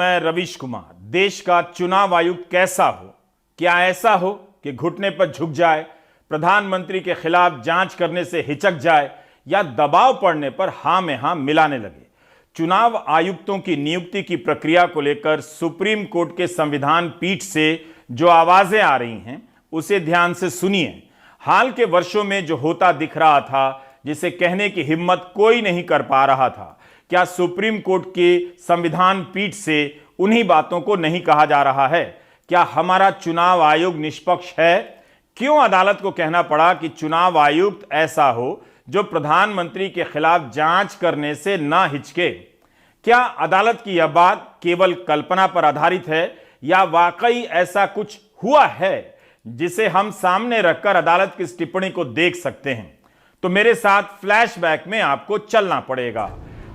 मैं रवीश कुमार। देश का चुनाव आयुक्त कैसा हो? क्या ऐसा हो कि घुटने पर झुक जाए, प्रधानमंत्री के खिलाफ जांच करने से हिचक जाए या दबाव पड़ने पर हां में हां मिलाने लगे? चुनाव आयुक्तों की नियुक्ति की प्रक्रिया को लेकर सुप्रीम कोर्ट के संविधान पीठ से जो आवाजें आ रही हैं उसे ध्यान से सुनिए। हाल के वर्षों में जो होता दिख रहा था, जिसे कहने की हिम्मत कोई नहीं कर पा रहा था, क्या सुप्रीम कोर्ट के संविधान पीठ से उन्हीं बातों को नहीं कहा जा रहा है? क्या हमारा चुनाव आयोग निष्पक्ष है? क्यों अदालत को कहना पड़ा कि चुनाव आयुक्त ऐसा हो जो प्रधानमंत्री के खिलाफ जांच करने से ना हिचके? क्या अदालत की यह बात केवल कल्पना पर आधारित है या वाकई ऐसा कुछ हुआ है जिसे हम सामने रखकर अदालत की इस टिप्पणी को देख सकते हैं? तो मेरे साथ फ्लैशबैक में आपको चलना पड़ेगा।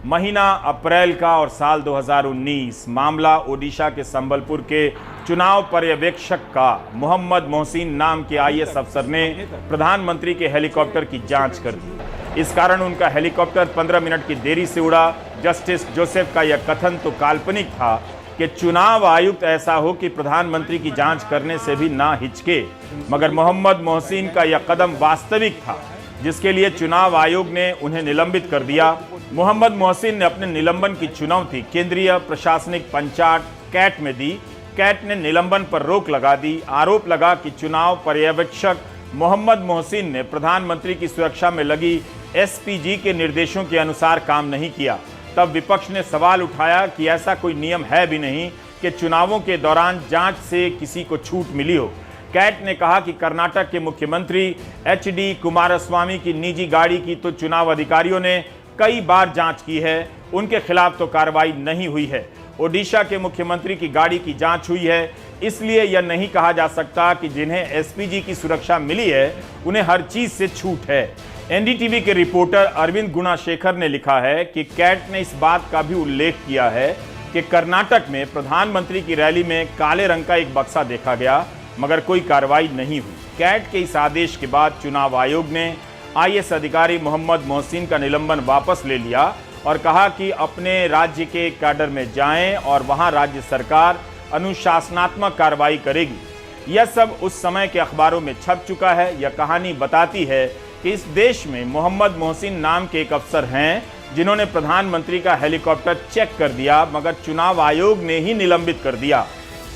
महीना अप्रैल का और साल 2019, मामला ओडिशा के संबलपुर के चुनाव पर्यवेक्षक का मोहम्मद मोहसिन नाम के आईएएस अफसर ने प्रधानमंत्री के हेलीकॉप्टर की जांच कर दी। इस कारण उनका हेलीकॉप्टर 15 मिनट की देरी से उड़ा। जस्टिस जोसेफ का यह कथन तो काल्पनिक था कि चुनाव आयुक्त ऐसा हो कि प्रधानमंत्री की जांच करने से भी ना हिचके, मगर मोहम्मद मोहसिन का यह कदम वास्तविक था, जिसके लिए चुनाव आयोग ने उन्हें निलंबित कर दिया। मोहम्मद मोहसिन ने अपने निलंबन की चुनौती केंद्रीय प्रशासनिक पंचायत कैट में दी। कैट ने निलंबन पर रोक लगा दी। आरोप लगा कि चुनाव पर्यवेक्षक मोहम्मद मोहसिन ने प्रधानमंत्री की सुरक्षा में लगी एसपीजी के निर्देशों के अनुसार काम नहीं किया। तब विपक्ष ने सवाल उठाया कि ऐसा कोई नियम है भी नहीं कि चुनावों के दौरान जांच से किसी को छूट मिली हो। कैट ने कहा कि कर्नाटक के मुख्यमंत्री एचडी कुमारस्वामी की निजी गाड़ी की तो चुनाव अधिकारियों ने कई बार जांच की है, उनके खिलाफ तो कार्रवाई नहीं हुई है। ओडिशा के मुख्यमंत्री की गाड़ी की जांच हुई है, इसलिए यह नहीं कहा जा सकता कि जिन्हें एसपीजी की सुरक्षा मिली है उन्हें हर चीज से छूट है। एनडीटीवी के रिपोर्टर अरविंद गुणाशेखर ने लिखा है कि कैट ने इस बात का भी उल्लेख किया है कि कर्नाटक में प्रधानमंत्री की रैली में काले रंग का एक बक्सा देखा गया, मगर कोई कार्रवाई नहीं हुई। कैट के इस आदेश के बाद चुनाव आयोग ने आईएएस अधिकारी मोहम्मद मोहसिन का निलंबन वापस ले लिया और कहा कि अपने राज्य के कैडर में जाएं और वहां राज्य सरकार अनुशासनात्मक कार्रवाई करेगी। यह सब उस समय के अखबारों में छप चुका है। यह कहानी बताती है कि इस देश में मोहम्मद मोहसिन नाम के एक अफसर हैं जिन्होंने प्रधानमंत्री का हेलीकॉप्टर चेक कर दिया, मगर चुनाव आयोग ने ही निलंबित कर दिया।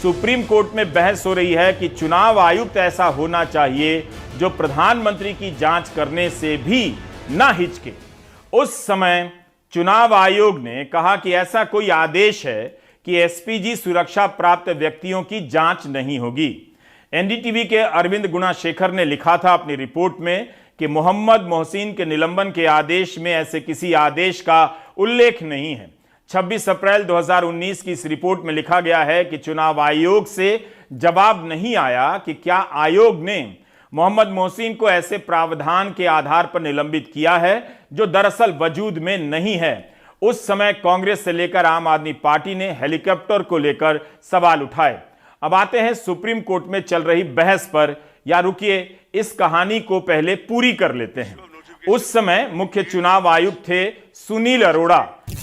सुप्रीम कोर्ट में बहस हो रही है कि चुनाव आयुक्त ऐसा होना चाहिए जो प्रधानमंत्री की जांच करने से भी ना हिचके। उस समय चुनाव आयोग ने कहा कि ऐसा कोई आदेश है कि एसपीजी सुरक्षा प्राप्त व्यक्तियों की जांच नहीं होगी। एनडीटीवी के अरविंद गुणाशेखर ने लिखा था अपनी रिपोर्ट में कि मोहम्मद मोहसिन के निलंबन के आदेश में ऐसे किसी आदेश का उल्लेख नहीं है। 26 अप्रैल 2019 की इस रिपोर्ट में लिखा गया है कि चुनाव आयोग से जवाब नहीं आया कि क्या आयोग ने मोहम्मद मोहसिन को ऐसे प्रावधान के आधार पर निलंबित किया है जो दरअसल वजूद में नहीं है। उस समय कांग्रेस से लेकर आम आदमी पार्टी ने हेलीकॉप्टर को लेकर सवाल उठाए। अब आते हैं सुप्रीम कोर्ट में चल रही बहस पर, या रुकिए इस कहानी को पहले पूरी कर लेते हैं। उस समय मुख्य चुनाव आयुक्त थे सुनील अरोड़ा,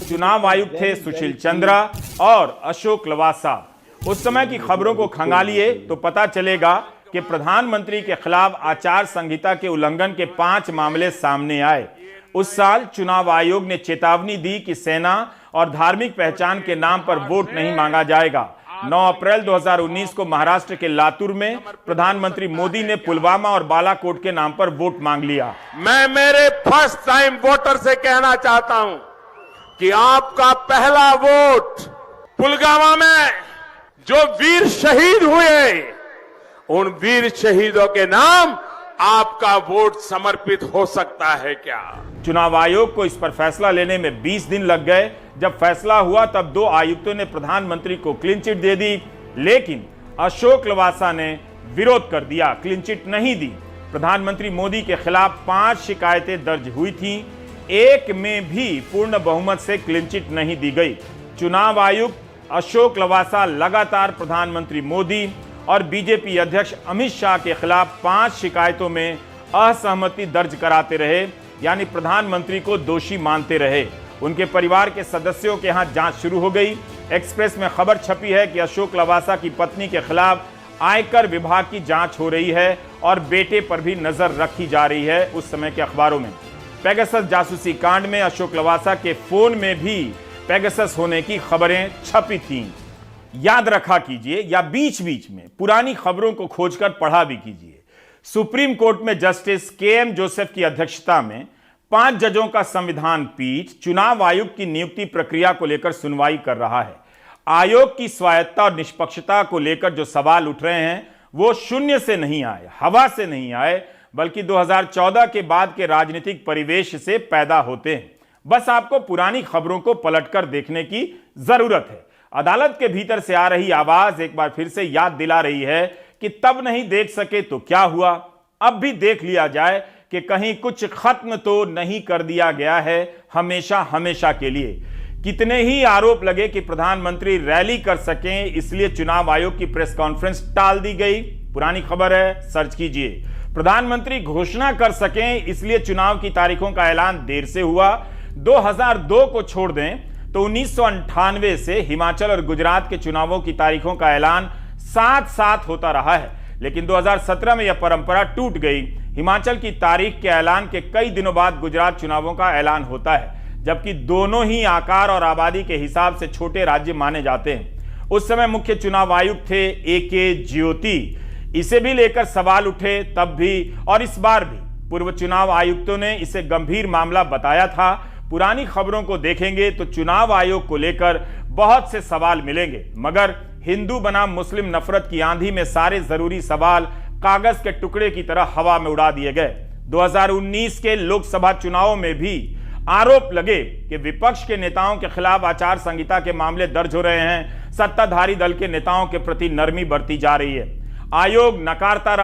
चुनाव आयुक्त थे सुशील चंद्रा और अशोक लवासा। उस समय की खबरों को खंगालिए तो पता चलेगा कि प्रधानमंत्री के खिलाफ आचार संहिता के उल्लंघन के 5 मामले सामने आए। उस साल चुनाव आयोग ने चेतावनी दी कि सेना और धार्मिक पहचान के नाम पर वोट नहीं मांगा जाएगा। 9 अप्रैल 2019 को महाराष्ट्र के लातूर में प्रधानमंत्री मोदी ने पुलवामा और बालाकोट के नाम पर वोट मांग लिया। मैं मेरे फर्स्ट टाइम वोटर से कहना चाहता हूं कि आपका पहला वोट पुलवामा में जो वीर शहीद हुए, उन वीर शहीदों के नाम आपका वोट समर्पित हो सकता है क्या? चुनाव आयोग को इस पर फैसला लेने में 20 दिन लग गए। जब फैसला हुआ तब 2 आयुक्तों ने प्रधानमंत्री को क्लीन चिट दे दी, लेकिन अशोक लवासा ने विरोध कर दिया, क्लीन चिट नहीं दी। प्रधानमंत्री मोदी के खिलाफ 5 शिकायतें दर्ज हुई थीं, एक में भी पूर्ण बहुमत से क्लीन चिट नहीं दी गई। चुनाव आयुक्त अशोक लवासा लगातार प्रधानमंत्री मोदी और बीजेपी अध्यक्ष अमित शाह के खिलाफ 5 शिकायतों में असहमति दर्ज कराते रहे, यानी प्रधानमंत्री को दोषी मानते रहे। उनके परिवार के सदस्यों के यहां जांच शुरू हो गई। एक्सप्रेस में खबर छपी है कि अशोक लवासा की पत्नी के खिलाफ आयकर विभाग की जांच हो रही है और बेटे पर भी नजर रखी जा रही है। उस समय के अखबारों में पेगासस जासूसी कांड में अशोक लवासा के फोन में भी पेगासस होने की खबरें छपी थीं। याद रखा कीजिए या बीच बीच में पुरानी खबरों को खोजकर पढ़ा भी कीजिए। सुप्रीम कोर्ट में जस्टिस के.एम. जोसेफ की अध्यक्षता में 5 जजों का संविधान पीठ चुनाव आयोग की नियुक्ति प्रक्रिया को लेकर सुनवाई कर रहा है। आयोग की स्वायत्तता और निष्पक्षता को लेकर जो सवाल उठ रहे हैं वो शून्य से नहीं आए, हवा से नहीं आए, बल्कि 2014 के बाद के राजनीतिक परिवेश से पैदा होते हैं। बस आपको पुरानी खबरों को पलटकर देखने की जरूरत है। अदालत के भीतर से आ रही आवाज एक बार फिर से याद दिला रही है कि तब नहीं देख सके तो क्या हुआ, अब भी देख लिया जाए कि कहीं कुछ खत्म तो नहीं कर दिया गया है हमेशा हमेशा के लिए। कितने ही आरोप लगे कि प्रधानमंत्री रैली कर सकें इसलिए चुनाव आयोग की प्रेस कॉन्फ्रेंस टाल दी गई, पुरानी खबर है, सर्च कीजिए। प्रधानमंत्री घोषणा कर सकें इसलिए चुनाव की तारीखों का ऐलान देर से हुआ। 2002 को छोड़ दें तो 1998 से हिमाचल और गुजरात के चुनावों की तारीखों का ऐलान साथ साथ होता रहा है, लेकिन 2017 में यह परंपरा टूट गई। हिमाचल की तारीख के ऐलान के कई दिनों बाद गुजरात चुनावों का ऐलान होता है, जबकि दोनों ही आकार और आबादी के हिसाब से छोटे राज्य माने जाते हैं। उस समय मुख्य चुनाव आयुक्त थे ए.के. ज्योति। इसे भी लेकर सवाल उठे तब भी और इस बार भी। पूर्व चुनाव आयुक्तों ने इसे गंभीर मामला बताया था। पुरानी खबरों को देखेंगे तो चुनाव आयोग को लेकर बहुत से सवाल मिलेंगे, मगर हिंदू बनाम मुस्लिम नफरत की आंधी में सारे जरूरी सवाल कागज के टुकड़े की तरह हवा में उड़ा दिए गए। 2019 के लोकसभा चुनावों में भी आरोप लगे कि विपक्ष के नेताओं के खिलाफ आचार संहिता के मामले दर्ज हो रहे हैं, सत्ताधारी दल के नेताओं के प्रति नरमी बरती जा रही है। आयोग नकारता रहा।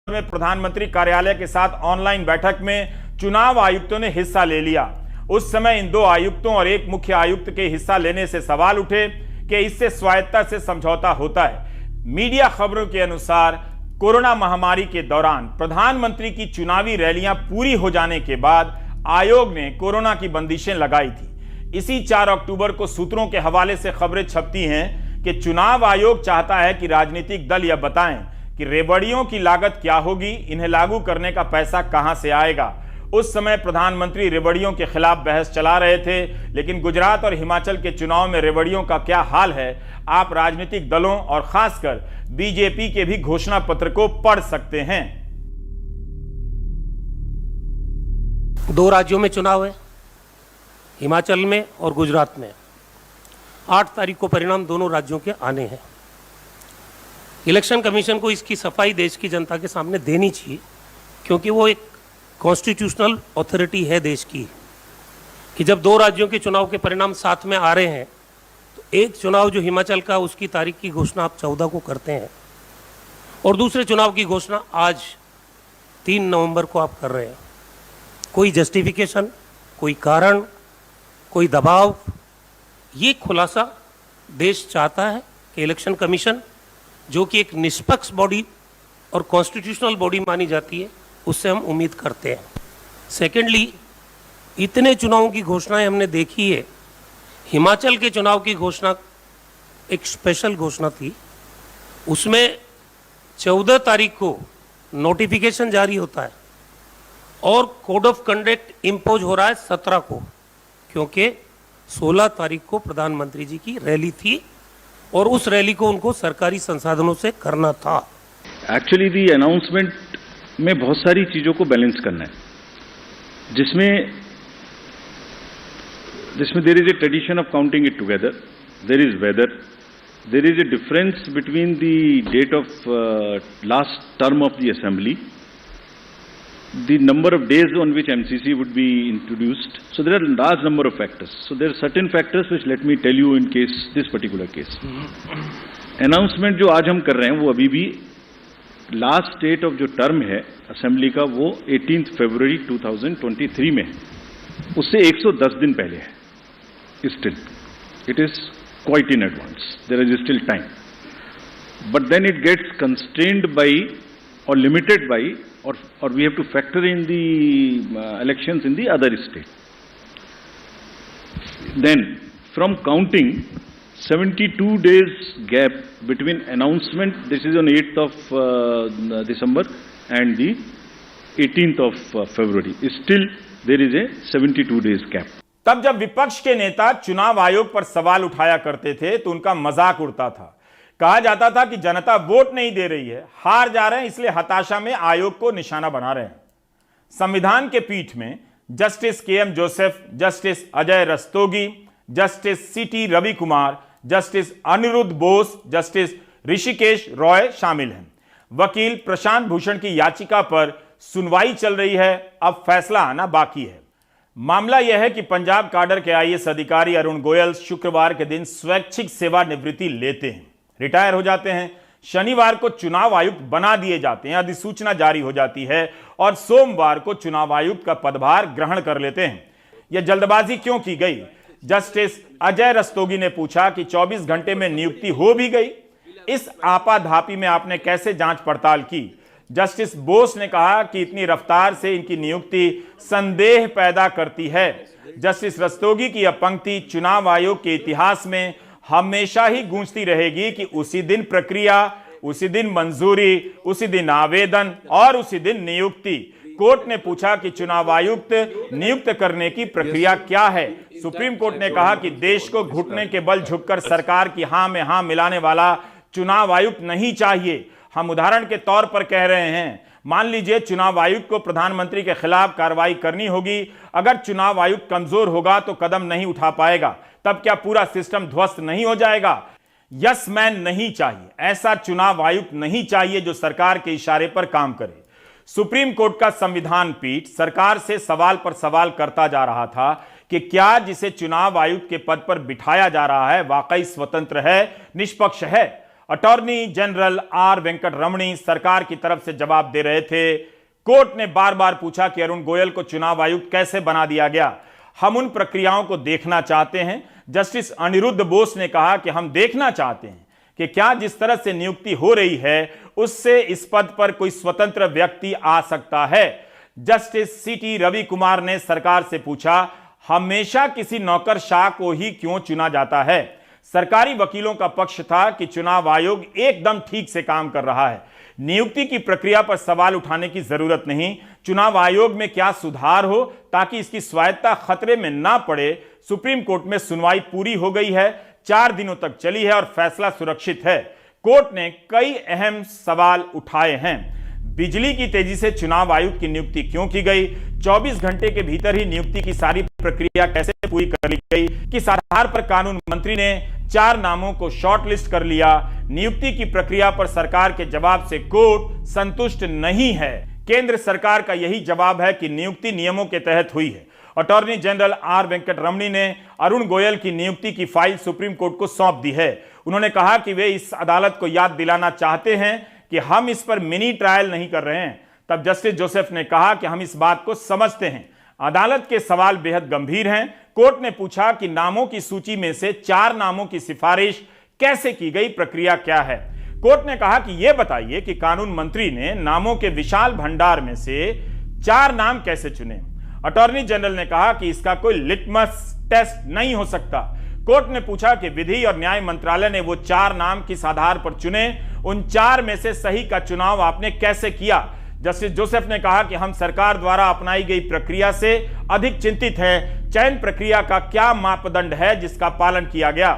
में प्रधानमंत्री कार्यालय के साथ ऑनलाइन बैठक में चुनाव आयुक्तों ने हिस्सा ले लिया। उस समय इन 2 आयुक्तों और एक मुख्य आयुक्त के हिस्सा लेने से सवाल उठे कि इससे स्वायत्तता से समझौता होता है। मीडिया खबरों के अनुसार कोरोना महामारी के दौरान प्रधानमंत्री की चुनावी रैलियां पूरी हो जाने के बाद आयोग ने कोरोना की बंदिशें लगाई थी। इसी 4 अक्टूबर को सूत्रों के हवाले से खबरें छपती हैं कि चुनाव आयोग चाहता है कि राजनीतिक दल यह बताएं कि रेवड़ियों की लागत क्या होगी, इन्हें लागू करने का पैसा कहां से आएगा। उस समय प्रधानमंत्री रेवड़ियों के खिलाफ बहस चला रहे थे, लेकिन गुजरात और हिमाचल के चुनाव में रेवड़ियों का क्या हाल है, आप राजनीतिक दलों और खासकर बीजेपी के भी घोषणा पत्र को पढ़ सकते हैं। 2 राज्यों में चुनाव है, हिमाचल में और गुजरात में। 8 तारीख को परिणाम दोनों राज्यों के आने हैं। इलेक्शन कमीशन को इसकी सफाई देश की जनता के सामने देनी चाहिए, क्योंकि वो एक कॉन्स्टिट्यूशनल अथॉरिटी है देश की, कि जब 2 राज्यों के चुनाव के परिणाम साथ में आ रहे हैं तो एक चुनाव जो हिमाचल का उसकी तारीख की घोषणा आप 14 को करते हैं और दूसरे चुनाव की घोषणा आज 3 नवंबर को आप कर रहे हैं। कोई जस्टिफिकेशन, कोई कारण, कोई दबाव, ये खुलासा देश चाहता है कि इलेक्शन कमीशन, जो कि एक निष्पक्ष बॉडी और कॉन्स्टिट्यूशनल बॉडी मानी जाती है, उससे हम उम्मीद करते हैं। सेकेंडली, इतने चुनावों की घोषणाएं हमने देखी है। हिमाचल के चुनाव की घोषणा एक स्पेशल घोषणा थी, उसमें 14 तारीख को नोटिफिकेशन जारी होता है और कोड ऑफ कंडक्ट इम्पोज हो रहा है 17 को, क्योंकि 16 तारीख को प्रधानमंत्री जी की रैली थी और उस रैली को उनको सरकारी संसाधनों से करना था। एक्चुअली दी अनाउंसमेंट में बहुत सारी चीजों को बैलेंस करना है, जिसमें there is a tradition of counting it together, there is whether, there is a difference between the date of last term of the assembly, the number of days on which MCC would be introduced. So there are a large number of factors. So there are certain factors which let me tell you in case, this particular case. Announcement जो आज हम कर रहे हैं वो अभी भी last date of जो टर्म है असेंबली का वो 18 फरवरी 2023 में है, उससे 110 दिन पहले है। Still it is quite in advance, there is still time. but then it gets constrained by or limited by, or we have to factor in the elections in the other state. Then, from counting, 72 days gap between announcement, this is on 8th of December and the 18th of February. Still, there is a 72 days gap. तब जब विपक्ष के नेता चुनाव आयोग पर सवाल उठाया करते थे तो उनका मजाक उड़ता था। कहा जाता था कि जनता वोट नहीं दे रही है, हार जा रहे हैं, इसलिए हताशा में आयोग को निशाना बना रहे हैं। संविधान के पीठ में justice K M. Joseph, justice Ajay Rastogi, justice C T. Ravi Kumar, justice Aniruddha Bose, justice Hrishikesh Roy शामिल हैं। वकील प्रशांत भूषण की याचिका पर सुनवाई चल रही है, अब फैसला आना बाकी है। मामला यह है कि पंजाब काडर के आईएएस अधिकारी अरुण गोयल शुक्रवार के दिन स्वैच्छिक सेवानिवृत्ति लेते हैं, रिटायर हो जाते हैं। शनिवार को चुनाव आयुक्त बना दिए जाते हैं, अधिसूचना जारी हो जाती है और सोमवार को चुनाव आयुक्त का पदभार ग्रहण कर लेते हैं। यह जल्दबाजी क्यों की गई? जस्टिस अजय रस्तोगी ने पूछा कि 24 घंटे में नियुक्ति हो भी गई, इस आपाधापी में आपने कैसे जांच पड़ताल की? जस्टिस बोस ने कहा कि इतनी रफ्तार से इनकी नियुक्ति संदेह पैदा करती है। जस्टिस रस्तोगी की यह पंक्ति चुनाव आयोग के इतिहास में हमेशा ही गूंजती रहेगी कि उसी दिन प्रक्रिया, उसी दिन मंजूरी, उसी दिन आवेदन और उसी दिन नियुक्ति। कोर्ट ने पूछा कि चुनाव आयुक्त नियुक्त करने की प्रक्रिया क्या है। सुप्रीम कोर्ट ने कहा कि देश को घुटने के बल झुककर सरकार की हां में हां मिलाने वाला चुनाव आयुक्त नहीं चाहिए। हम उदाहरण के तौर पर कह रहे हैं, मान लीजिए चुनाव आयुक्त को प्रधानमंत्री के खिलाफ कार्रवाई करनी होगी। अगर चुनाव आयुक्त कमजोर होगा तो कदम नहीं उठा पाएगा, तब क्या पूरा सिस्टम ध्वस्त नहीं हो जाएगा? यस मैन नहीं चाहिए, ऐसा चुनाव आयुक्त नहीं चाहिए जो सरकार के इशारे पर काम करे। सुप्रीम कोर्ट का संविधान पीठ सरकार से सवाल पर सवाल करता जा रहा था कि क्या जिसे चुनाव आयुक्त के पद पर बिठाया जा रहा है वाकई स्वतंत्र है, निष्पक्ष है। अटॉर्नी जनरल आर वेंकट रमणी सरकार की तरफ से जवाब दे रहे थे। कोर्ट ने बार बार पूछा कि अरुण गोयल को चुनाव आयुक्त कैसे बना दिया गया, हम उन प्रक्रियाओं को देखना चाहते हैं। जस्टिस अनिरुद्ध बोस ने कहा कि हम देखना चाहते हैं कि क्या जिस तरह से नियुक्ति हो रही है उससे इस पद पर कोई स्वतंत्र व्यक्ति आ सकता है। Justice C T. रवि कुमार ने सरकार से पूछा, हमेशा किसी नौकरशाह को ही क्यों चुना जाता है? सरकारी वकीलों का पक्ष था कि चुनाव आयोग एकदम ठीक से काम कर रहा है, नियुक्ति की प्रक्रिया पर सवाल उठाने की जरूरत नहीं। चुनाव आयोग में क्या सुधार हो ताकि इसकी स्वायत्तता खतरे में ना पड़े। सुप्रीम कोर्ट में सुनवाई पूरी हो गई है, 4 दिनों तक चली है और फैसला सुरक्षित है। कोर्ट ने कई अहम सवाल उठाए हैं। बिजली की तेजी से चुनाव आयुक्त की नियुक्ति क्यों की गई? 24 घंटे के भीतर ही नियुक्ति की सारी प्रक्रिया कैसे पूरी कर ली गई? किस आधार पर कानून मंत्री ने 4 नामों को शॉर्टलिस्ट कर लिया? नियुक्ति की प्रक्रिया पर सरकार के जवाब से कोर्ट संतुष्ट नहीं है। केंद्र सरकार का यही जवाब है कि नियुक्ति नियमों के तहत हुई है। अटॉर्नी जनरल आर वेंकट रमणी ने अरुण गोयल की नियुक्ति की फाइल सुप्रीम कोर्ट को सौंप दी है। उन्होंने कहा कि वे इस अदालत को याद दिलाना चाहते हैं कि हम इस पर मिनी ट्रायल नहीं कर रहे हैं। तब जस्टिस जोसेफ ने कहा कि हम इस बात को समझते हैं, अदालत के सवाल बेहद गंभीर हैं। कोर्ट ने पूछा कि नामों की सूची में से 4 नामों की सिफारिश कैसे की गई, प्रक्रिया क्या है? कोर्ट ने कहा कि यह बताइए कि कानून मंत्री ने नामों के विशाल भंडार में से 4 नाम कैसे चुने? अटॉर्नी जनरल ने कहा कि इसका कोई लिटमस टेस्ट नहीं हो सकता। कोर्ट ने पूछा कि विधि और न्याय मंत्रालय ने वो 4 नाम किस आधार पर चुने, उन 4 में से सही का चुनाव आपने कैसे किया? जस्टिस जोसेफ ने कहा कि हम सरकार द्वारा अपनाई गई प्रक्रिया से अधिक चिंतित हैं। चयन प्रक्रिया का क्या मापदंड है जिसका पालन किया गया?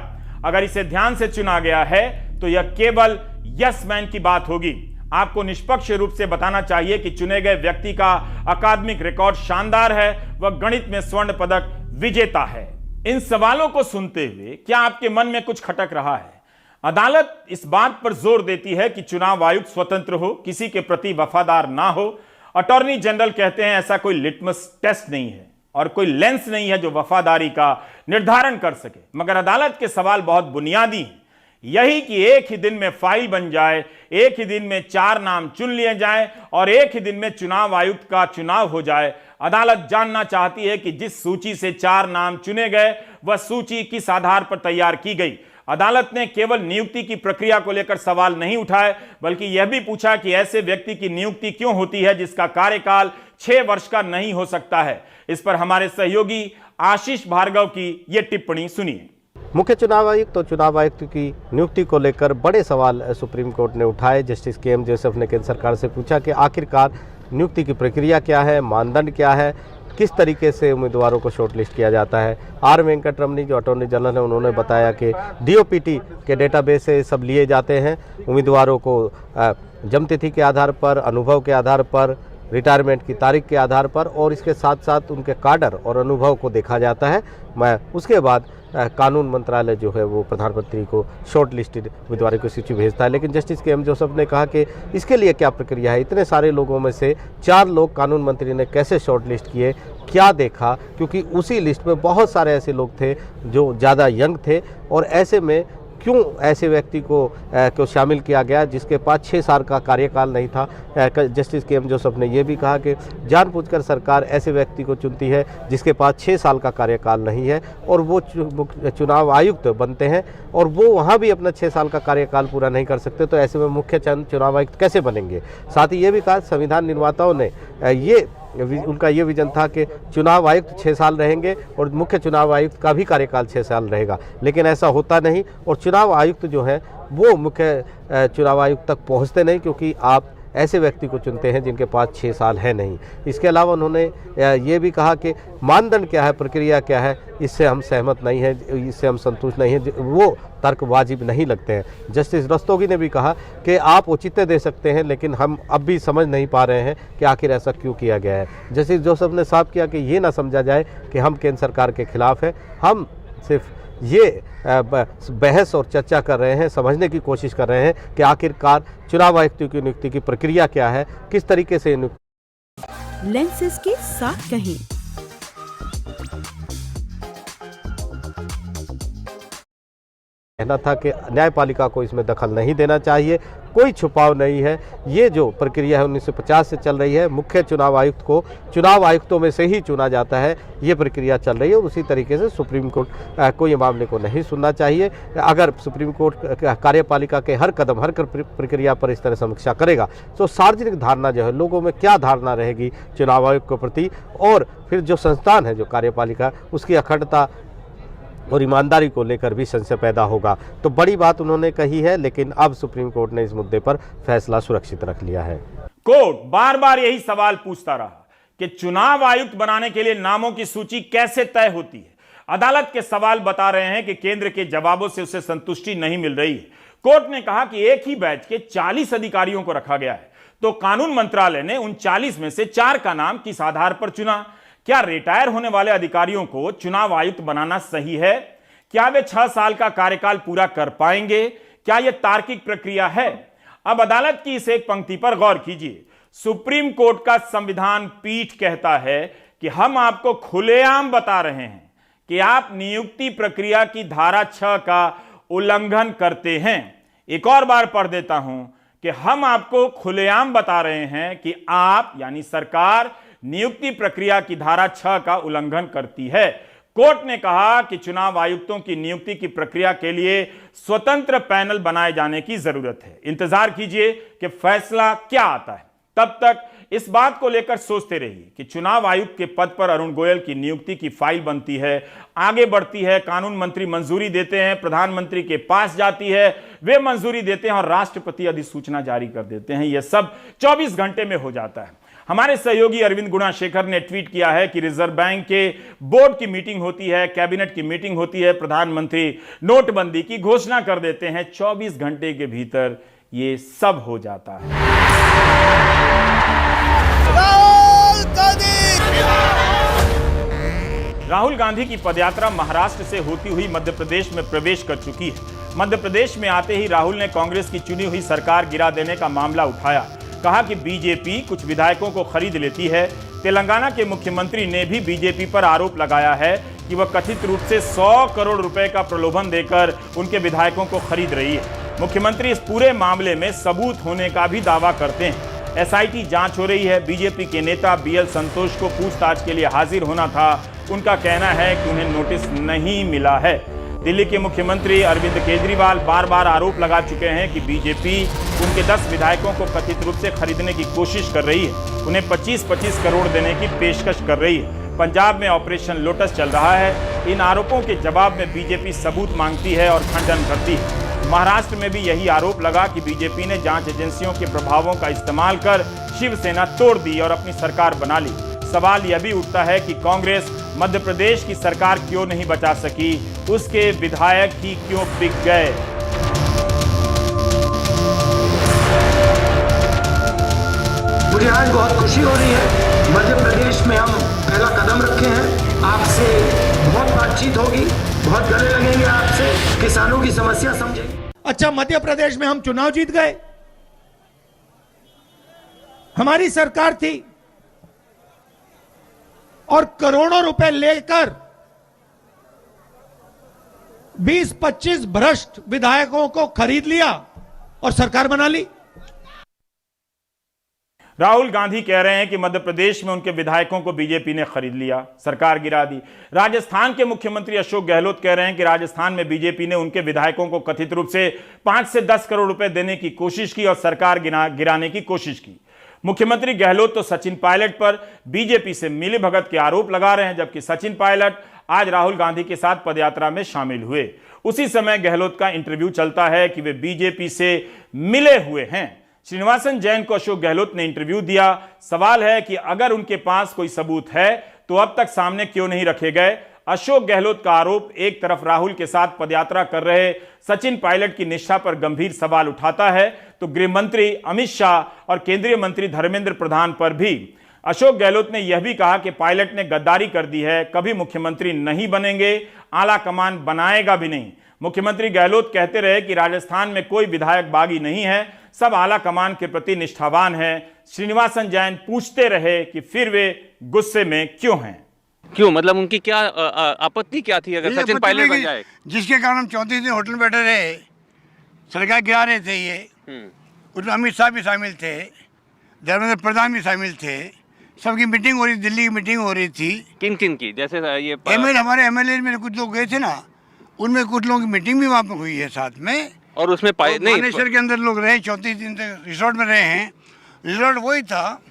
अगर इसे ध्यान से चुना गया है तो यह केवल यस मैन की बात होगी। आपको निष्पक्ष रूप से बताना चाहिए कि चुने गए व्यक्ति का अकादमिक रिकॉर्ड शानदार है, वह गणित में स्वर्ण पदक विजेता है। इन सवालों को सुनते हुए क्या आपके मन में कुछ खटक रहा है? अदालत इस बात पर जोर देती है कि चुनाव आयुक्त स्वतंत्र हो, किसी के प्रति वफादार ना हो। अटॉर्नी जनरल कहते हैं ऐसा कोई लिटमस टेस्ट नहीं है और कोई लेंस नहीं है जो वफादारी का निर्धारण कर सके। मगर अदालत के सवाल बहुत बुनियादी हैं, यही कि एक ही दिन में फाइल बन जाए, एक ही दिन में 4 नाम चुन लिए जाएं और एक ही दिन में चुनाव आयुक्त का चुनाव हो जाए। अदालत जानना चाहती है कि जिस सूची से 4 नाम चुने गए वह सूची किस आधार पर तैयार की गई। अदालत ने केवल नियुक्ति की प्रक्रिया को लेकर सवाल नहीं उठाए, बल्कि यह भी पूछा कि ऐसे व्यक्ति की नियुक्ति क्यों होती है जिसका कार्यकाल 6 वर्ष का नहीं हो सकता है। इस पर हमारे सहयोगी आशीष भार्गव की यह टिप्पणी सुनिए। मुख्य चुनाव आयुक्त और चुनाव आयुक्त की नियुक्ति को लेकर बड़े सवाल सुप्रीम कोर्ट ने उठाए। Justice K M. जोसेफ ने केंद्र सरकार से पूछा कि आखिरकार नियुक्ति की प्रक्रिया क्या है, मानदंड क्या है, किस तरीके से उम्मीदवारों को शॉर्टलिस्ट किया जाता है। आर वेंकटरमणी जो अटॉर्नी जनरल है, उन्होंने बताया कि डीओपीटी के डेटाबेस से सब लिए जाते हैं। उम्मीदवारों को जन्मतिथि के आधार पर, अनुभव के आधार पर, रिटायरमेंट की तारीख के आधार पर और इसके साथ साथ उनके काडर और अनुभव को देखा जाता है। उसके बाद कानून मंत्रालय जो है वो प्रधानमंत्री को शॉर्ट लिस्टेड उम्मीदवारों की सूची भेजता है। लेकिन जस्टिस के.एम. जोसेफ ने कहा कि इसके लिए क्या प्रक्रिया है, इतने सारे लोगों में से 4 लोग कानून मंत्री ने कैसे शॉर्ट लिस्ट किए, क्या देखा, क्योंकि उसी लिस्ट में बहुत सारे ऐसे लोग थे जो ज़्यादा यंग थे और ऐसे में क्यों ऐसे व्यक्ति को शामिल किया गया जिसके पास 6 साल का कार्यकाल नहीं था। Justice K M. जोसेफ ने यह भी कहा कि जानबूझकर सरकार ऐसे व्यक्ति को चुनती है जिसके पास 6 साल का कार्यकाल नहीं है और वो चुनाव आयुक्त बनते हैं और वो वहाँ भी अपना 6 साल का कार्यकाल पूरा नहीं कर सकते, तो ऐसे में मुख्य चुनाव आयुक्त कैसे बनेंगे। साथ ही ये भी कहा संविधान निर्माताओं ने उनका ये विजन था कि चुनाव आयुक्त 6 साल रहेंगे और मुख्य चुनाव आयुक्त का भी कार्यकाल 6 साल रहेगा, लेकिन ऐसा होता नहीं और चुनाव आयुक्त जो है वो मुख्य चुनाव आयुक्त तक पहुंचते नहीं, क्योंकि आप ऐसे व्यक्ति को चुनते हैं जिनके पास 6 साल है नहीं। इसके अलावा उन्होंने ये भी कहा कि मानदंड क्या है, प्रक्रिया क्या है, इससे हम सहमत नहीं हैं, इससे हम संतुष्ट नहीं हैं, वो तर्क वाजिब नहीं लगते हैं। जस्टिस रस्तोगी ने भी कहा कि आप औचित्य दे सकते हैं, लेकिन हम अब भी समझ नहीं पा रहे हैं कि आखिर ऐसा क्यों किया गया है। जस्टिस जोसेफ ने साफ किया कि ये ना समझा जाए कि हम केंद्र सरकार के खिलाफ हैं, हम सिर्फ ये बहस और चर्चा कर रहे हैं, समझने की कोशिश कर रहे हैं कि आखिरकार चुनाव आयुक्त की नियुक्ति की प्रक्रिया क्या है, किस तरीके से लेंसेज के साथ कहीं कहना था कि न्यायपालिका को इसमें दखल नहीं देना चाहिए, कोई छुपाव नहीं है। ये जो प्रक्रिया है 1950 से चल रही है, मुख्य चुनाव आयुक्त को चुनाव आयुक्तों में से ही चुना जाता है, ये प्रक्रिया चल रही है और उसी तरीके से सुप्रीम कोर्ट को ये मामले को नहीं सुनना चाहिए। अगर सुप्रीम कोर्ट कार्यपालिका के हर कदम, हर प्रक्रिया पर इस तरह समीक्षा करेगा तो सार्वजनिक धारणा जो है, लोगों में क्या धारणा रहेगी चुनाव आयोग के प्रति, और फिर जो संस्थान है, जो कार्यपालिका, उसकी अखंडता और ईमानदारी को लेकर भी संशय पैदा होगा। तो बड़ी बात उन्होंने कही है, लेकिन अब सुप्रीम कोर्ट ने इस मुद्दे पर फैसला सुरक्षित रख लिया है। कोर्ट बार बार यही सवाल पूछता रहा कि चुनाव आयुक्त बनाने के लिए नामों की सूची कैसे तय होती है। अदालत के सवाल बता रहे हैं कि केंद्र के जवाबों से उसे संतुष्टि नहीं मिल रही है। कोर्ट ने कहा कि एक ही बैच के 40 अधिकारियों को रखा गया है, तो कानून मंत्रालय ने उन 40 में से 4 का नाम किस आधार पर चुना। क्या रिटायर होने वाले अधिकारियों को चुनाव आयुक्त बनाना सही है? क्या वे 6 साल का कार्यकाल पूरा कर पाएंगे? क्या यह तार्किक प्रक्रिया है? अब अदालत की इस एक पंक्ति पर गौर कीजिए। सुप्रीम कोर्ट का संविधान पीठ कहता है कि हम आपको खुलेआम बता रहे हैं कि आप नियुक्ति प्रक्रिया की धारा 6 का उल्लंघन करते हैं। एक और बार पढ़ देता हूं कि हम आपको खुलेआम बता रहे हैं कि आप यानी सरकार नियुक्ति प्रक्रिया की धारा 6 का उल्लंघन करती है। कोर्ट ने कहा कि चुनाव आयुक्तों की नियुक्ति की प्रक्रिया के लिए स्वतंत्र पैनल बनाए जाने की जरूरत है। इंतजार कीजिए कि फैसला क्या आता है। तब तक इस बात को लेकर सोचते रहिए कि चुनाव आयुक्त के पद पर अरुण गोयल की नियुक्ति की फाइल बनती है, आगे बढ़ती है, कानून मंत्री मंजूरी देते हैं, प्रधानमंत्री के पास जाती है, वे मंजूरी देते हैं और राष्ट्रपति अधिसूचना जारी कर देते हैं। यह सब 24 घंटे में हो जाता है। हमारे सहयोगी अरविंद गुणाशेखर ने ट्वीट किया है कि रिजर्व बैंक के बोर्ड की मीटिंग होती है, कैबिनेट की मीटिंग होती है, प्रधानमंत्री नोटबंदी की घोषणा कर देते हैं, 24 घंटे के भीतर ये सब हो जाता है। राहुल गांधी की पदयात्रा महाराष्ट्र से होती हुई मध्य प्रदेश में प्रवेश कर चुकी है। मध्य प्रदेश में आते ही राहुल ने कांग्रेस की चुनी हुई सरकार गिरा देने का मामला उठाया। कहा कि बीजेपी कुछ विधायकों को खरीद लेती है। तेलंगाना के मुख्यमंत्री ने भी बीजेपी पर आरोप लगाया है कि वह कथित रूप से 100 करोड़ रुपए का प्रलोभन देकर उनके विधायकों को खरीद रही है। मुख्यमंत्री इस पूरे मामले में सबूत होने का भी दावा करते हैं। एसआईटी जांच हो रही है। बीजेपी के नेता बीएल संतोष को पूछताछ के लिए हाजिर होना था। उनका कहना है कि उन्हें नोटिस नहीं मिला है। दिल्ली के मुख्यमंत्री अरविंद केजरीवाल बार बार आरोप लगा चुके हैं कि बीजेपी उनके 10 विधायकों को कथित रूप से खरीदने की कोशिश कर रही है, उन्हें 25-25 करोड़ देने की पेशकश कर रही है। पंजाब में ऑपरेशन लोटस चल रहा है। इन आरोपों के जवाब में बीजेपी सबूत मांगती है और खंडन करती है। महाराष्ट्र में भी यही आरोप लगा कि बीजेपी ने जांच एजेंसियों के प्रभावों का इस्तेमाल कर शिवसेना तोड़ दी और अपनी सरकार बना ली। सवाल यह भी उठता है कि कांग्रेस मध्य प्रदेश की सरकार क्यों नहीं बचा सकी, उसके विधायक ही क्यों बिक गए। मुझे आज बहुत खुशी हो रही है, मध्य प्रदेश में हम पहला कदम रखे हैं। आपसे बहुत बातचीत होगी, बहुत गले लगेंगे आपसे, किसानों की समस्या समझेंगे। अच्छा, मध्य प्रदेश में हम चुनाव जीत गए, हमारी सरकार थी और करोड़ों रुपए लेकर 20-25 भ्रष्ट विधायकों को खरीद लिया और सरकार बना ली। राहुल गांधी कह रहे हैं कि मध्य प्रदेश में उनके विधायकों को बीजेपी ने खरीद लिया, सरकार गिरा दी। राजस्थान के मुख्यमंत्री अशोक गहलोत कह रहे हैं कि राजस्थान में बीजेपी ने उनके विधायकों को कथित रूप से 5 से 10 करोड़ रुपए देने की कोशिश की और सरकार गिराने की कोशिश की। मुख्यमंत्री गहलोत तो सचिन पायलट पर बीजेपी से मिलीभगत के आरोप लगा रहे हैं, जबकि सचिन पायलट आज राहुल गांधी के साथ पदयात्रा में शामिल हुए। उसी समय गहलोत का इंटरव्यू चलता है कि वे बीजेपी से मिले हुए हैं। श्रीनिवासन जैन को अशोक गहलोत ने इंटरव्यू दिया। सवाल है कि अगर उनके पास कोई सबूत है तो अब तक सामने क्यों नहीं रखे गए। अशोक गहलोत का आरोप एक तरफ राहुल के साथ पदयात्रा कर रहे सचिन पायलट की निष्ठा पर गंभीर सवाल उठाता है, तो गृह मंत्री अमित शाह और केंद्रीय मंत्री धर्मेंद्र प्रधान पर भी। अशोक गहलोत ने यह भी कहा कि पायलट ने गद्दारी कर दी है, कभी मुख्यमंत्री नहीं बनेंगे, आला कमान बनाएगा भी नहीं। मुख्यमंत्री गहलोत कहते रहे कि राजस्थान में कोई विधायक बागी नहीं है, सब आला कमान के प्रति निष्ठावान हैं। श्रीनिवासन जैन पूछते रहे कि फिर वे गुस्से में क्यों हैं। क्यों, मतलब उनकी क्या आपत्ति क्या थी अगर सचिन पायलट बन जाए? जिसके कारण हम 34 दिन होटल में बैठे रहे, सरकार गिरा रहे थे ये। उसमें अमित शाह भी शामिल थे, धर्मेंद्र प्रधान भी शामिल थे, सबकी मीटिंग हो रही, दिल्ली की मीटिंग हो रही थी। किन किन की? जैसे ये हमारे एमएलए में कुछ लोग गए थे ना, उनमें कुछ लोगों की मीटिंग भी वहाँ पर हुई है साथ में। और उसमें भुवनेश्वर के अंदर लोग रहे, 34 दिन तक रिसोर्ट में रहे हैं। रिसोर्ट वही था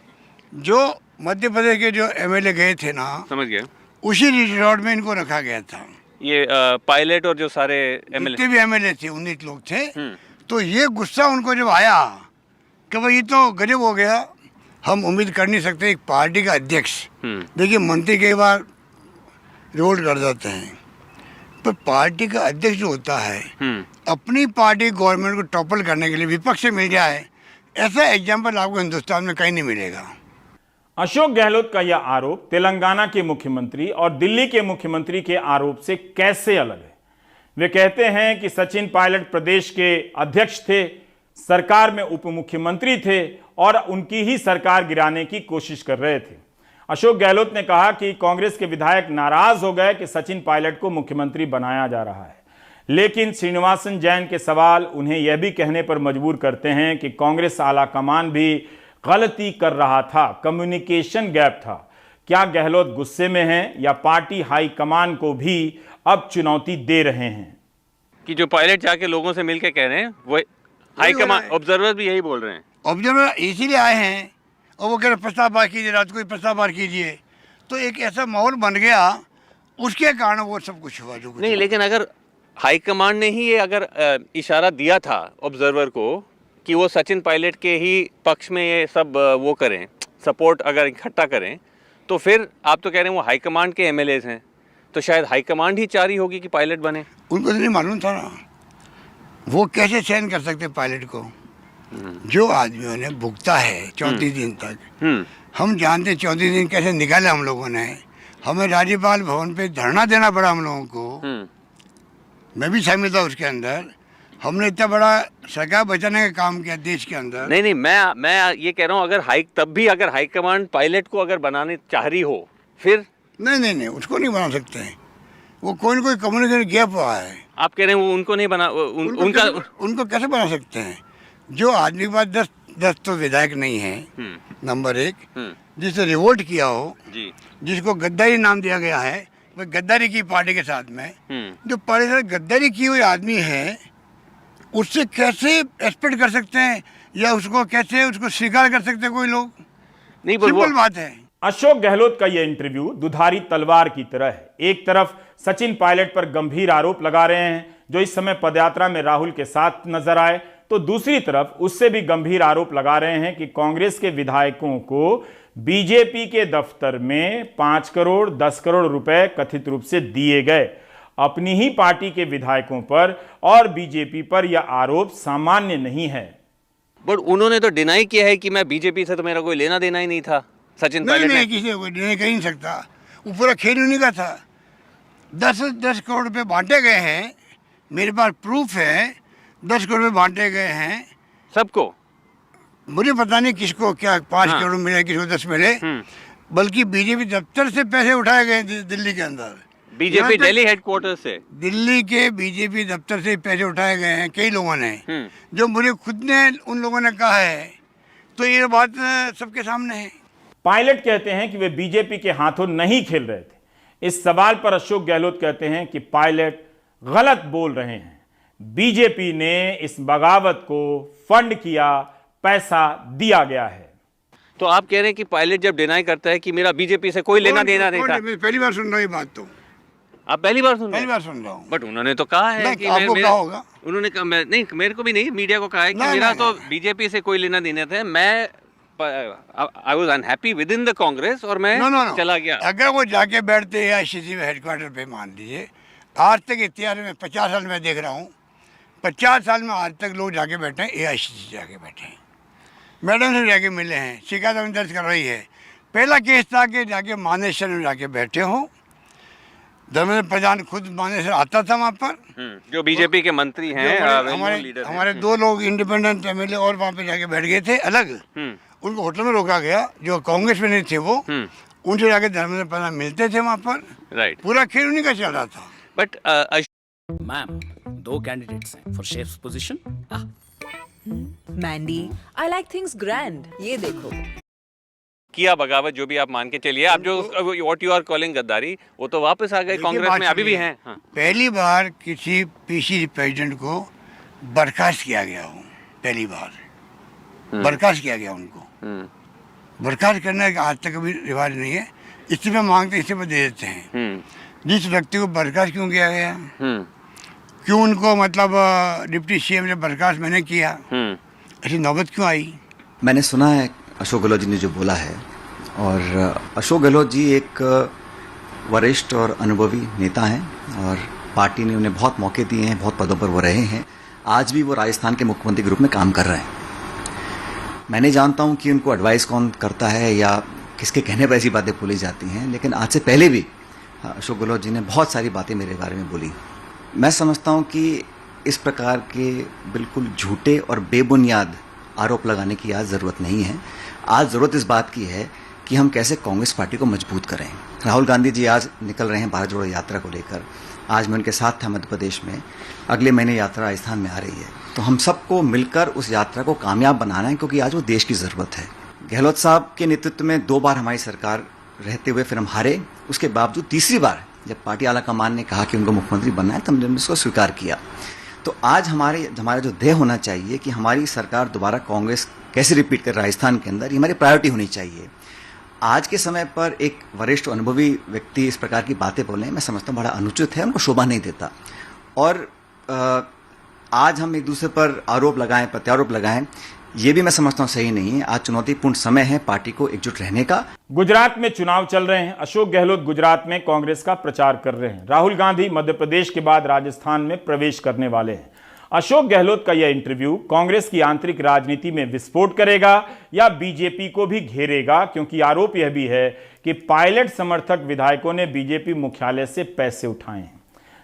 जो मध्य प्रदेश के जो एमएलए गए थे ना, समझ गए, उसी रिसोर्ट में इनको रखा गया था। ये पायलट और जो सारे जितने भी एमएलए थे 19 लोग थे। तो ये गुस्सा उनको जब आया कि भाई ये तो गजब हो गया, हम उम्मीद कर नहीं सकते एक पार्टी का अध्यक्ष, देखिए मंत्री कई बार रिवोल्ट कर जाते हैं, पर पार्टी का अध्यक्ष जो होता है अपनी पार्टी गवर्नमेंट को टॉपल करने के लिए विपक्ष से मिल जाए, ऐसा एग्जाम्पल आपको हिंदुस्तान में कहीं नहीं मिलेगा। अशोक गहलोत का यह आरोप तेलंगाना के मुख्यमंत्री और दिल्ली के मुख्यमंत्री के आरोप से कैसे अलग है। वे कहते हैं कि सचिन पायलट प्रदेश के अध्यक्ष थे, सरकार में उप मुख्यमंत्री थे और उनकी ही सरकार गिराने की कोशिश कर रहे थे। अशोक गहलोत ने कहा कि कांग्रेस के विधायक नाराज हो गए कि सचिन पायलट को मुख्यमंत्री बनाया जा रहा है, लेकिन श्रीनिवासन जैन के सवाल उन्हें यह भी कहने पर मजबूर करते हैं कि कांग्रेस आलाकमान भी गलती कर रहा था, कम्युनिकेशन गैप था। क्या गहलोत गुस्से में हैं या पार्टी हाईकमान को भी अब चुनौती दे रहे हैं? कि जो पायलट जाके लोगों से मिलकर कह रहे हैं वो हाईकमान, ऑब्जर्वर भी यही बोल रहे हैं। ऑब्जर्वर इसीलिए आए हैं और वो कह रहे प्रस्ताव पार कीजिए, रात को प्रस्ताव पार कीजिए। तो एक ऐसा माहौल बन गया, उसके कारण वो सब कुछ हुआ जो कुछ नहीं। लेकिन अगर हाईकमान ने ही ये अगर इशारा दिया था ऑब्जर्वर को कि वो सचिन पायलट के ही पक्ष में ये सब वो करें, सपोर्ट अगर इकट्ठा करें, तो फिर आप तो कह रहे हैं वो हाईकमांड के एमएलएज हैं, तो शायद हाईकमांड ही चाह रही होगी कि पायलट बने। उनको तो नहीं मालूम था ना, वो कैसे चयन कर सकते पायलट को जो आदमियों ने भुगता है 34 दिन तक। हम जानते 34 दिन कैसे निकाले हम लोगों ने। हमें राज्यपाल भवन पे धरना देना पड़ा हम लोगों को, मैं भी शामिल था उसके अंदर। हमने इतना बड़ा सरकार बचाने का काम किया देश के अंदर। नहीं, मैं ये कह रहा हूँ अगर तब भी अगर हाईकमांड पायलट को अगर बनाने चाह रही हो फिर नहीं उसको नहीं बना सकते हैं। वो कोई ना कोई कम्युनिकेशन गैप हुआ है। आप कह रहे हैं वो उनको नहीं बना, उनको कैसे बना सकते हैं? जो आदमी के पास 10 तो विधायक नहीं है, नंबर 1, जिससे रिवोल्ट किया हो, जिसको गद्दारी नाम दिया गया है, वो गद्दारी की पार्टी के साथ में, जो पार्टी के साथ गद्दारी की हुई आदमी है उससे कैसे एक्सपेक्ट कर सकते हैं या उसको कैसे उसको स्वीकार कर सकते हैं कोई लोग? नहीं, सिंपल बात है। अशोक गहलोत का यह इंटरव्यू दुधारी तलवार की तरह है। एक तरफ सचिन पायलट पर गंभीर आरोप लगा रहे हैं जो इस समय पदयात्रा में राहुल के साथ नजर आए, तो दूसरी तरफ उससे भी गंभीर आरोप लगा रहे हैं कि कांग्रेस के विधायकों को बीजेपी के दफ्तर में 5 करोड़ 10 करोड़ रुपए कथित रूप से दिए गए। अपनी ही पार्टी के विधायकों पर और बीजेपी पर यह आरोप सामान्य नहीं है। बट उन्होंने तो डिनाई किया है कि मैं बीजेपी से तो मेरा कोई लेना देना ही नहीं था। सचिन पायलट नहीं, किसी को डिनाई कर ही नहीं सकता। वो पूरा खेल उन्हीं का था। 10 करोड़ रुपए बांटे गए हैं, मेरे पास प्रूफ है। 10 करोड़ रुपए बांटे गए हैं सबको। मुझे पता नहीं किसको क्या 5 करोड़ मिले, किसको 10 मिले, बल्कि बीजेपी दफ्तर से पैसे उठाए गए दिल्ली के अंदर। बीजेपी दिल्ली हेडक्वार्टर से, दिल्ली के बीजेपी दफ्तर से पैसे उठाए गए हैं कई लोगों ने, जो मुझे खुद ने उन लोगों ने कहा है। तो ये बात सबके सामने है। पायलट कहते हैं कि वे बीजेपी के हाथों नहीं खेल रहे थे। इस सवाल पर अशोक गहलोत कहते हैं कि पायलट गलत बोल रहे हैं। बीजेपी ने इस बगावत को फंड किया, पैसा दिया गया है। तो आप कह रहे हैं कि पायलट जब डिनाई करता है कि मेरा बीजेपी से कोई लेना देना नहीं था। मैं पहली बार सुन रहा हूँ ये बात। तो आप पहली बार सुन रहा हूँ। बट उन्होंने तो कहा है कि आपको कहा होगा। उन्होंने कहा, नहीं मेरे को भी नहीं, मीडिया को कहा है कि मेरा तो बीजेपी से कोई लेना देना था। मैं I was unhappy with in the Congress और मैं चला गया। अगर वो जाके बैठते हैं आईसीसी में हेडक्वार्टर पे, मान लीजिए आज तक इतिहास में 50 साल में देख रहा हूँ, 50 साल में आज तक लोग जाके बैठे हैं, एआईसीसी जाके बैठे हैं, मैडम से जाके मिले हैं, शिकायत दर्ज कर रही है। पहला केस था कि जाके मानेसर में जाके बैठे हो। धर्मेंद्र प्रधान खुद मानेसर आता था वहाँ पर, जो बीजेपी के मंत्री हैं, हमारे 2 लोग इंडिपेंडेंट एमएलए और वहाँ पे जाके बैठ गए थे अलग। उनको होटल में रोका गया, जो कांग्रेस में नहीं थे वो, उनसे जाके धर्मेंद्र प्रधान मिलते थे वहाँ पर। राइट, पूरा खेल उन्हीं का चल रहा था। बट मैम 2 कैंडिडेट्स हैं for chef's position. Mandy, I like things grand. ये देखो किया बगावत, जो भी आप मान के चलिए। आप जो व्हाट यू आर कॉलिंग गद्दारी, वो तो वापस आ गए कांग्रेस में, अभी भी हैं। पहली बार किसी पीसीसी प्रेसिडेंट को बर्खास्त किया गया हो, पहली बार बर्खास्त किया गया उनको। बर्खास्त करने का आज तक कभी रिवाज नहीं है। इस्तीफा मांगते इस्तीफा दे देते हैं। जिस व्यक्ति को बर्खास्त क्यों किया गया, क्यों उनको मतलब डिप्टी सीएम ने बर्खास्त मैंने किया, ऐसी नौबत क्यों आई? मैंने सुना है अशोक गहलोत जी ने जो बोला है, और अशोक गहलोत जी एक वरिष्ठ और अनुभवी नेता हैं और पार्टी ने उन्हें बहुत मौके दिए हैं, बहुत पदों पर वो रहे हैं। आज भी वो राजस्थान के मुख्यमंत्री के रूप में काम कर रहे हैं। मैं नहीं जानता हूं कि उनको एडवाइस कौन करता है या किसके कहने पर ऐसी बातें बोली जाती हैं, लेकिन आज से पहले भी अशोक गहलोत जी ने बहुत सारी बातें मेरे बारे में बोली। मैं समझता हूं कि इस प्रकार के बिल्कुल झूठे और बेबुनियाद आरोप लगाने की आज ज़रूरत नहीं है। आज ज़रूरत इस बात की है कि हम कैसे कांग्रेस पार्टी को मजबूत करें। राहुल गांधी जी आज निकल रहे हैं भारत जोड़ो यात्रा को लेकर। आज मैं उनके साथ था मध्य प्रदेश में, अगले महीने यात्रा राजस्थान में आ रही है। तो हम सबको मिलकर उस यात्रा को कामयाब बनाना है, क्योंकि आज वो देश की ज़रूरत है। गहलोत साहब के नेतृत्व में 2 बार हमारी सरकार रहते हुए फिर हम हारे। उसके बावजूद तीसरी बार जब पार्टी आला कमान ने कहा कि उनको मुख्यमंत्री बनना है, तो हमने उसको स्वीकार किया। तो आज हमारा जो ध्येय होना चाहिए कि हमारी सरकार दोबारा कांग्रेस कैसे रिपीट कर राजस्थान के अंदर, ये हमारी प्रायोरिटी होनी चाहिए। आज के समय पर एक वरिष्ठ अनुभवी व्यक्ति इस प्रकार की बातें बोले, मैं समझता हूँ बड़ा अनुचित है, उनको शोभा नहीं देता। और आज हम एक दूसरे पर आरोप लगाएं, प्रत्यारोप लगाएं, ये भी मैं समझता हूँ सही नहीं है। आज चुनौतीपूर्ण समय है पार्टी को एकजुट रहने का। गुजरात में चुनाव चल रहे हैं। अशोक गहलोत गुजरात में कांग्रेस का प्रचार कर रहे हैं। राहुल गांधी मध्य प्रदेश के बाद राजस्थान में प्रवेश करने वाले हैं। अशोक गहलोत का यह इंटरव्यू कांग्रेस की आंतरिक राजनीति में विस्फोट करेगा या बीजेपी को भी घेरेगा, क्योंकि आरोप यह भी है कि पायलट समर्थक विधायकों ने बीजेपी मुख्यालय से पैसे उठाए हैं।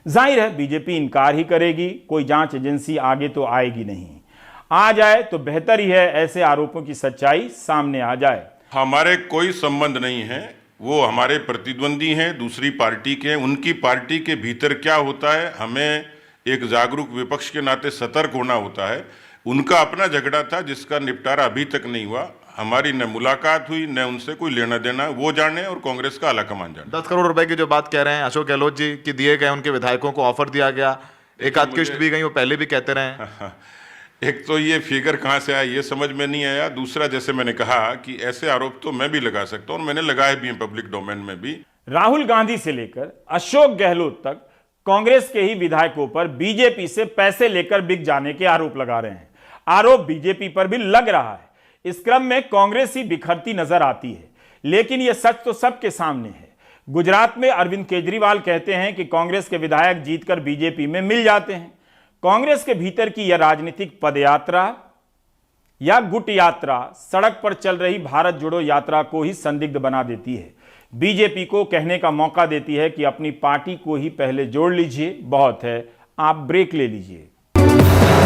जाहिर है बीजेपी इनकार ही करेगी, कोई जांच एजेंसी आगे तो आएगी नहीं। आ जाए तो बेहतर ही है ऐसे आरोपों की सच्चाई सामने आ जाए। हमारे कोई संबंध नहीं है, वो हमारे प्रतिद्वंदी हैं, दूसरी पार्टी के हैं। उनकी पार्टी के भीतर क्या होता है, हमें एक जागरूक विपक्ष के नाते सतर्क होना होता है। उनका अपना झगड़ा था जिसका निपटारा अभी तक नहीं हुआ। हमारी न मुलाकात हुई, न उनसे कोई लेना देना, वो जाने और कांग्रेस का आलाकमान जाने। 10 करोड़ रुपए की जो बात कह रहे हैं अशोक गहलोत जी की दिए गए, उनके विधायकों को ऑफर दिया गया, एक आध किश्त भी गई, वो पहले भी कहते रहे। एक तो ये फिगर कहाँ से आया ये समझ में नहीं आया, दूसरा जैसे मैंने कहा कि ऐसे आरोप तो मैं भी लगा सकता हूँ और मैंने लगाए भी हैं पब्लिक डोमेन में भी। राहुल गांधी से लेकर अशोक गहलोत तक कांग्रेस के ही विधायकों पर बीजेपी से पैसे लेकर बिक जाने के आरोप लगा रहे हैं। आरोप बीजेपी पर भी लग रहा है। इस क्रम में कांग्रेस ही बिखरती नजर आती है, लेकिन यह सच तो सबके सामने है। गुजरात में अरविंद केजरीवाल कहते हैं कि कांग्रेस के विधायक जीतकर बीजेपी में मिल जाते हैं। कांग्रेस के भीतर की यह राजनीतिक पदयात्रा या गुट यात्रा सड़क पर चल रही भारत जोड़ो यात्रा को ही संदिग्ध बना देती है। बीजेपी को कहने का मौका देती है कि अपनी पार्टी को ही पहले जोड़ लीजिए, बहुत है, आप ब्रेक ले लीजिए।